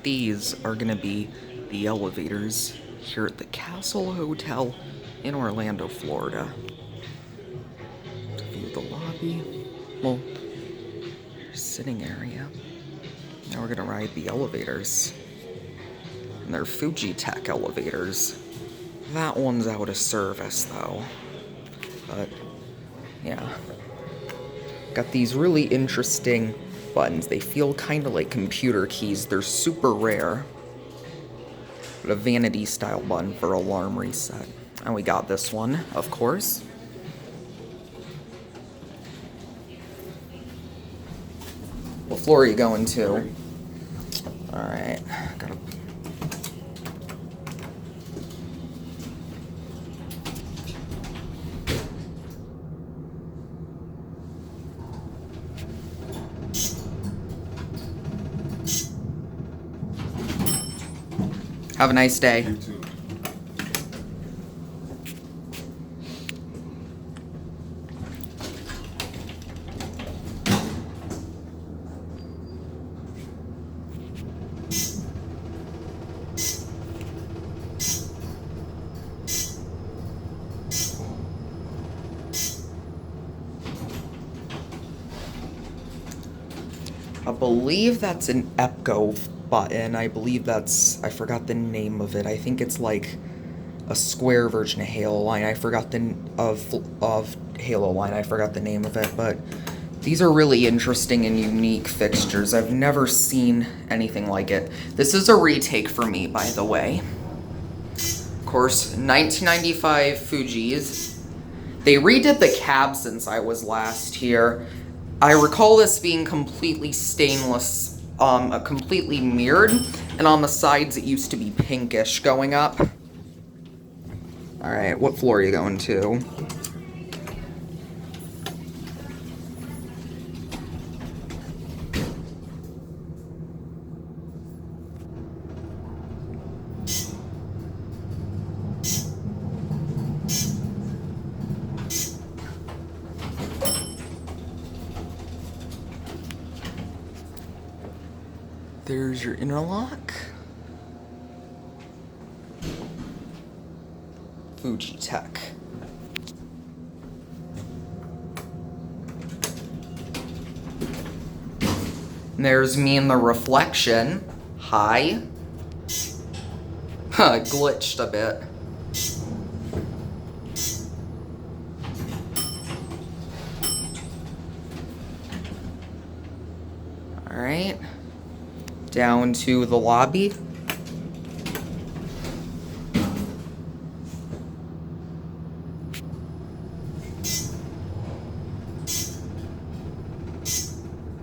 These are gonna be the elevators here at the Castle Hotel in Orlando, Florida. View the lobby. Well, sitting area. Now we're gonna ride the elevators. And they're Fujitec elevators. That one's out of service though. But yeah. Got these really interesting buttons. They feel kind of like computer keys. They're super rare. But a Vanity style button for alarm reset. And we got this one, of course. What floor are you going to? Alright, gotta... Have a nice day. You too. I believe that's an EPCO button. I believe that's... I forgot the name of it. I think it's like a square version of Haloline. I forgot the... of Haloline. I forgot the name of it, but these are really interesting and unique fixtures. I've never seen anything like it. This is a retake for me, by the way. Of course, 1995 Fuji's. They redid the cab since I was last here. I recall this being completely stainless, completely mirrored, and on the sides it used to be pinkish going up. Alright, what floor are you going to? There's your interlock. Fujitec. And there's me in the reflection. Hi. Huh, glitched a bit. Alright. Down to the lobby.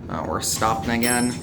Oh, we're stopping again.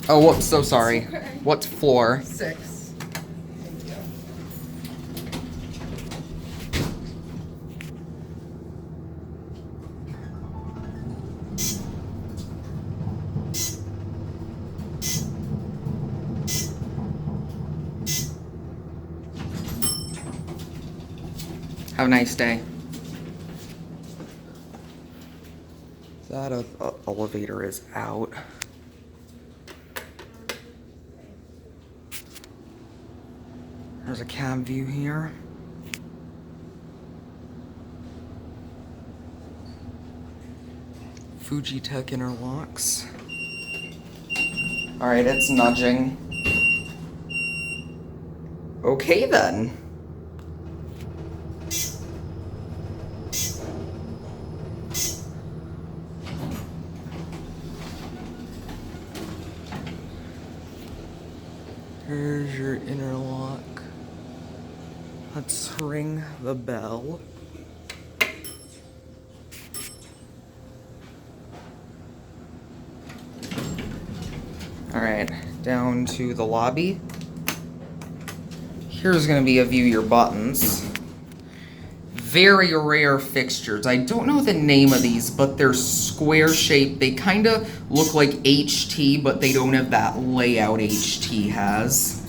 Oh, whoops, so sorry. Okay. What floor? 6. Thank you. Have a nice day. That elevator is out. There's a cab view here. Fujitec interlocks. Alright, it's nudging. Okay then. Here's your interlock. Let's ring the bell. Alright, down to the lobby. Here's going to be a view your buttons. Very rare fixtures. I don't know the name of these, but they're square shaped. They kind of look like HT, but they don't have that layout HT has.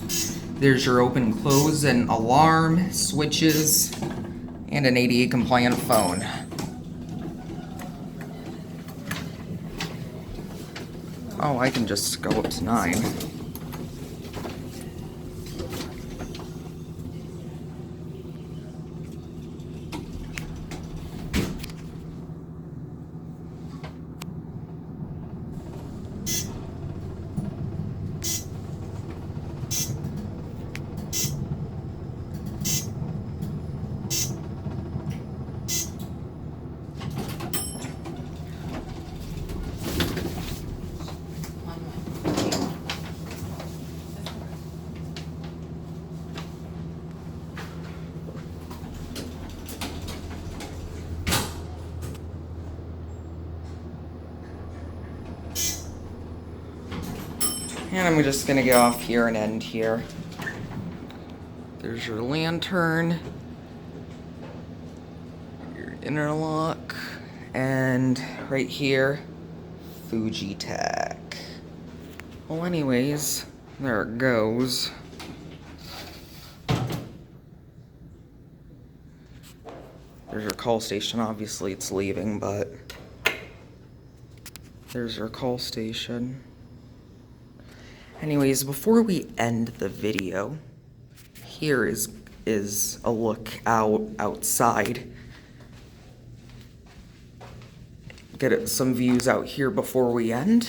There's your open and close and alarm, switches, and an ADA compliant phone. Oh, I can just go up to 9. And I'm just gonna get off here and end here. There's your lantern, your interlock, and right here, Fujitec. Well, anyways, there it goes. There's your call station. Obviously, it's leaving, but there's your call station. Anyways, before we end the video, here is a look outside. Get some views out here before we end.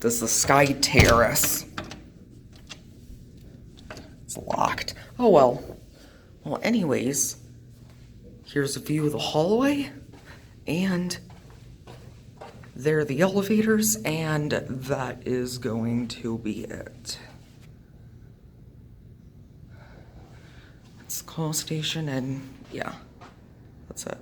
This is the Sky Terrace. It's locked. Oh well. Well, anyways, here's a view of the hallway, and there are the elevators, and that is going to be it. It's call station, and yeah, that's it.